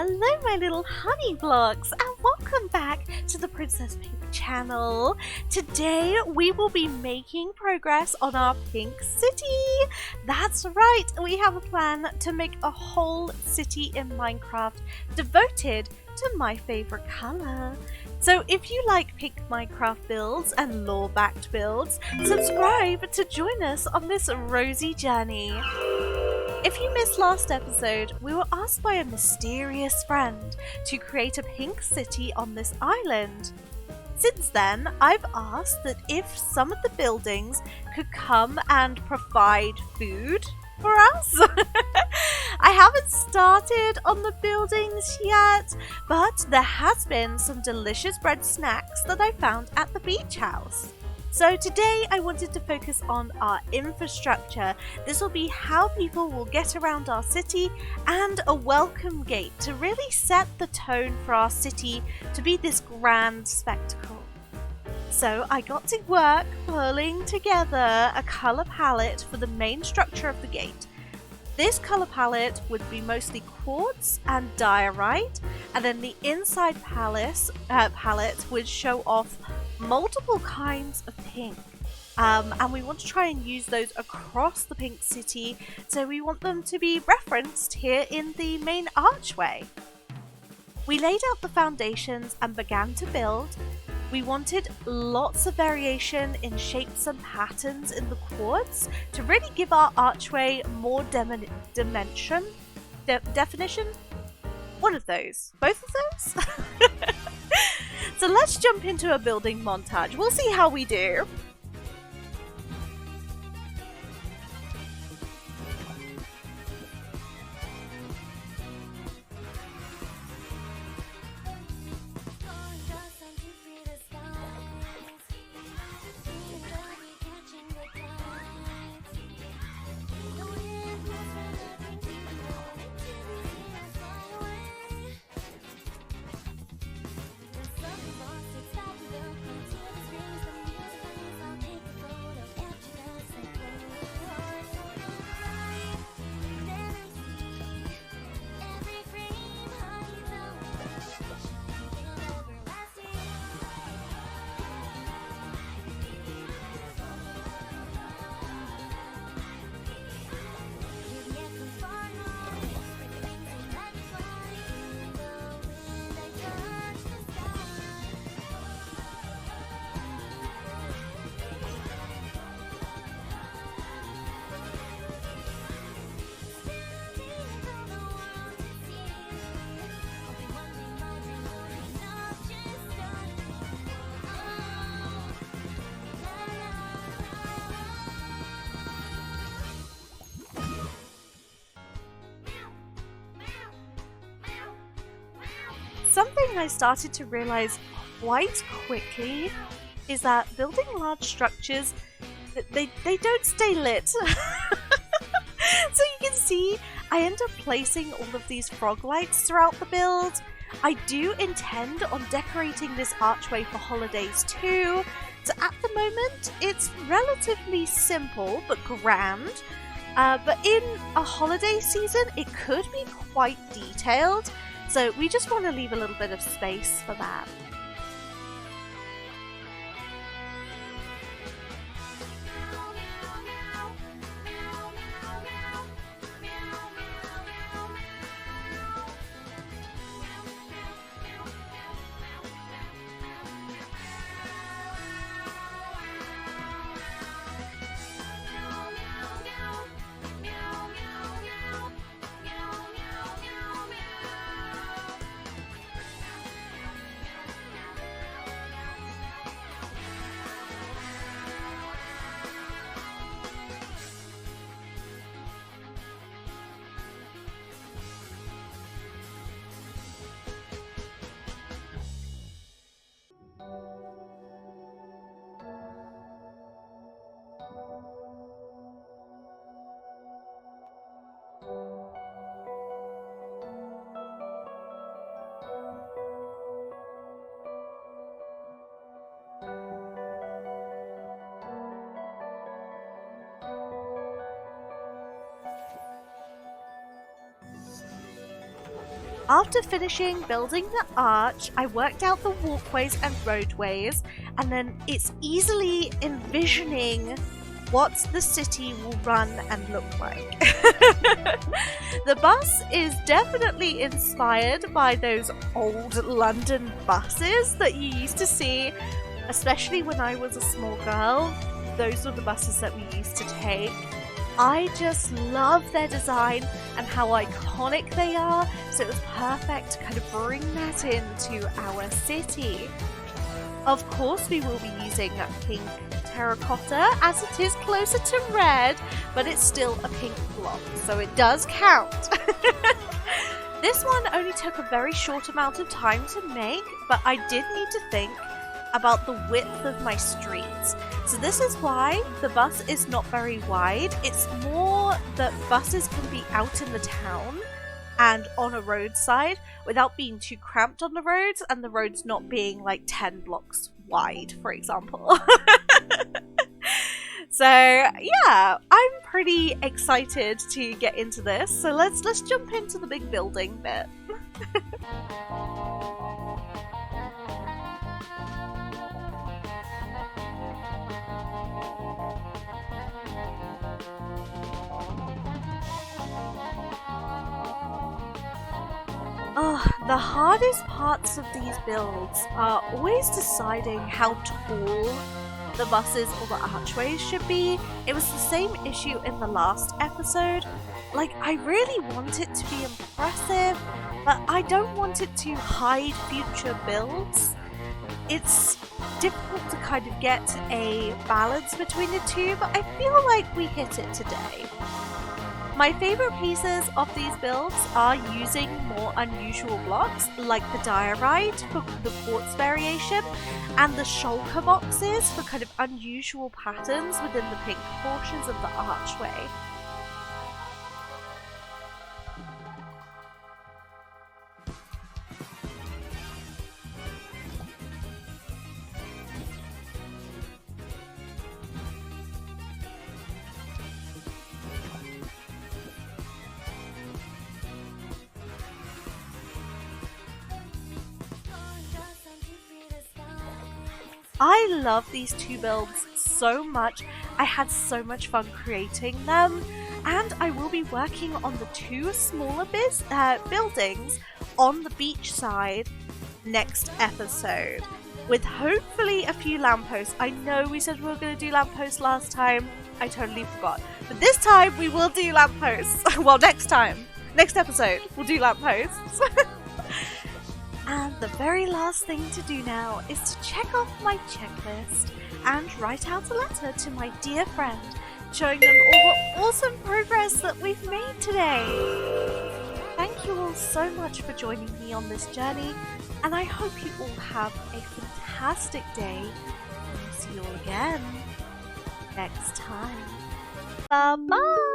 Hello my little honey blocks and welcome back to the Princess Pink channel. Today we will be making progress on our pink city. That's right, we have a plan to make a whole city in Minecraft devoted to my favorite color. So if you like pink Minecraft builds and lore-backed builds, subscribe to join us on this rosy journey. If you missed last episode, we were asked by a mysterious friend to create a pink city on this island. Since then, I've asked that if some of the buildings could come and provide food for us. I haven't started on the buildings yet, but there has been some delicious bread snacks that I found at the beach house. So today I wanted to focus on our infrastructure. This will be how people will get around our city and a welcome gate to really set the tone for our city to be this grand spectacle. So I got to work pulling together a colour palette for the main structure of the gate. This colour palette would be mostly quartz and diorite, and then the inside palette would show off multiple kinds of pink. And we want to try and use those across the pink city, so we want them to be referenced here in the main archway. We laid out the foundations and began to build. We wanted lots of variation in shapes and patterns in the quartz to really give our archway more definition? One of those. Both of those? So let's jump into a building montage. We'll see how we do. Something I started to realize quite quickly is that building large structures, they don't stay lit. So you can see I end up placing all of these frog lights throughout the build. I do intend on decorating this archway for holidays too. So at the moment it's relatively simple but grand. But in a holiday season it could be quite detailed. So we just want to leave a little bit of space for that. After finishing building the arch, I worked out the walkways and roadways, and then it's easily envisioning what the city will run and look like. The bus is definitely inspired by those old London buses that you used to see, especially when I was a small girl. Those were the buses that we used to take. I just love their design and how iconic they are, so it was perfect to kind of bring that into our city. Of course, we will be using pink terracotta as it is closer to red, but it's still a pink block, so it does count. This one only took a very short amount of time to make, but I did need to think about the width of my streets. So this is why the bus is not very wide. It's more that buses can be out in the town and on a roadside without being too cramped on the roads, and the roads not being like 10 blocks wide, for example. So yeah, I'm pretty excited to get into this. So let's jump into the big building bit. Oh, the hardest parts of these builds are always deciding how tall the buses or the archways should be. It was the same issue in the last episode. Like, I really want it to be impressive, but I don't want it to hide future builds. It's difficult to kind of get a balance between the two, but I feel like we hit it today. My favourite pieces of these builds are using more unusual blocks like the diorite for the quartz variation and the shulker boxes for kind of unusual patterns within the pink portions of the archway. I love these two builds so much. I had so much fun creating them, and I will be working on the two smaller buildings on the beach side next episode, with hopefully a few lampposts. I know we said we were going to do lampposts last time. I totally forgot. But this time we will do lampposts. Well, next episode, we'll do lampposts. And the very last thing to do now is to check off my checklist and write out a letter to my dear friend, showing them all the awesome progress that we've made today. Thank you all so much for joining me on this journey, and I hope you all have a fantastic day, and I'll see you all again next time. Bye-bye!